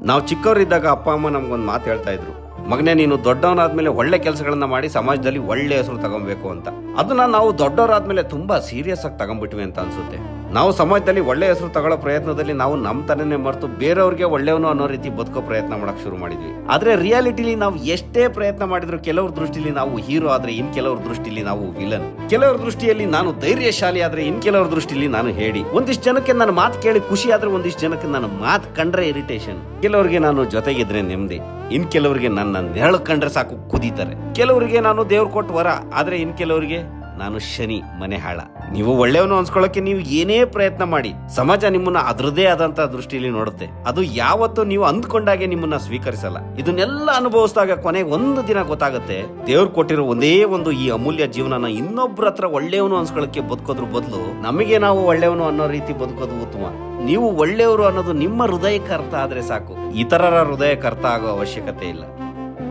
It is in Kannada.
ನಾವು ಚಿಕ್ಕವರಿದ್ದಾಗ ಅಪ್ಪ ಅಮ್ಮ ನಮ್ಗೊಂದು ಮಾತು ಹೇಳ್ತಾ ಇದ್ರು, ಮಗನೇ ನೀನು ದೊಡ್ಡವನಾದ್ಮೇಲೆ ಒಳ್ಳೆ ಕೆಲಸಗಳನ್ನ ಮಾಡಿ ಸಮಾಜದಲ್ಲಿ ಒಳ್ಳೆ ಹೆಸರು ತಗೊಬೇಕು ಅಂತ. ಅದನ್ನ ನಾವು ದೊಡ್ಡವರಾದ್ಮೇಲೆ ತುಂಬಾ ಸೀರಿಯಸ್ ಆಗಿ ತಗೊಂಡ್ಬಿಟ್ವಿ ಅಂತ ಅನ್ಸುತ್ತೆ. ನಾವು ಸಮಾಜದಲ್ಲಿ ಒಳ್ಳೆ ಹೆಸರು ತಗೊಳ್ಳೋ ಪ್ರಯತ್ನದಲ್ಲಿ ನಾವು ನಮ್ಮ ತನನೇ ಮರೆತು ಬೇರೆಯವ್ರಿಗೆ ಒಳ್ಳೆಯವನು ಅನ್ನೋ ರೀತಿ ಬದುಕೋ ಪ್ರಯತ್ನ ಮಾಡಕ್ ಶುರು ಮಾಡಿದ್ವಿ. ಆದ್ರೆ ರಿಯಾಲಿಟಿಲಿ ನಾವು ಎಷ್ಟೇ ಪ್ರಯತ್ನ ಮಾಡಿದ್ರು ಕೆಲವ್ರ ದೃಷ್ಟಿಲಿ ನಾವು ಹೀರೋ ಆದ್ರೆ ಇನ್ ಕೆಲವ್ರ ದೃಷ್ಟಿಲಿ ನಾವು ವಿಲನ್, ಕೆಲವ್ರ ದೃಷ್ಟಿಯಲ್ಲಿ ನಾನು ಧೈರ್ಯಶಾಲಿ ಆದ್ರೆ ಇನ್ ಕೆಲವ್ರ ದೃಷ್ಟಿಲಿ ನಾನು ಹೇಳಿ, ಒಂದಿಷ್ಟು ಜನಕ್ಕೆ ನನ್ನ ಮಾತು ಕೇಳಿ ಖುಷಿ ಆದ್ರೆ ಒಂದಿಷ್ಟು ಜನಕ್ಕೆ ನನ್ನ ಮಾತು ಕಂಡ್ರೆ ಇರಿಟೇಷನ್, ಕೆಲವರಿಗೆ ನಾನು ಜೊತೆಗಿದ್ರೆ ನೆಮ್ಮದಿ, ಇನ್ ಕೆಲವರಿಗೆ ನನ್ನ ನೆರಳು ಕಂಡ್ರೆ ಸಾಕು ಕುದೀತಾರೆ, ಕೆಲವರಿಗೆ ನಾನು ದೇವ್ರು ಕೊಟ್ಟು ವರ ಆದ್ರೆ ಇನ್ ಕೆಲವರಿಗೆ ನಾನು ಶನಿ ಮನೆ ಹಾಳ. ನೀವು ಒಳ್ಳೆಯವನು ಅನ್ಸ್ಕೊಳ್ಳೋಕೆ ನೀವು ಏನೇ ಪ್ರಯತ್ನ ಮಾಡಿ ಸಮಾಜ ನಿಮ್ಮನ್ನ ಅದರದೇ ಆದಂತ ದೃಷ್ಟಿಲಿ ನೋಡುತ್ತೆ. ಅದು ಯಾವತ್ತೂ ನೀವು ಅಂದ್ಕೊಂಡಾಗೆ ನಿಮ್ಮನ್ನ ಸ್ವೀಕರಿಸಲ್ಲ. ಇದನ್ನೆಲ್ಲ ಅನುಭವಿಸಿದಾಗ ಕೊನೆಗೆ ಒಂದು ದಿನ ಗೊತ್ತಾಗುತ್ತೆ, ದೇವ್ರು ಕೊಟ್ಟಿರೋ ಒಂದೇ ಒಂದು ಈ ಅಮೂಲ್ಯ ಜೀವನನ ಇನ್ನೊಬ್ರ ಹತ್ರ ಒಳ್ಳೆಯವನು ಅನ್ಸ್ಕೊಳ್ಳೋಕೆ ಬದುಕೋದ್ರ ಬದಲು ನಮಗೆ ನಾವು ಒಳ್ಳೆಯವನು ಅನ್ನೋ ರೀತಿ ಬದುಕೋದು ಉತ್ತಮ. ನೀವು ಒಳ್ಳೆಯವರು ಅನ್ನೋದು ನಿಮ್ಮ ಹೃದಯಕ್ಕೆ ಅರ್ಥ ಆದ್ರೆ ಸಾಕು, ಇತರರ ಹೃದಯಕ್ಕೆ ಅರ್ಥ ಆಗೋ ಅವಶ್ಯಕತೆ ಇಲ್ಲ.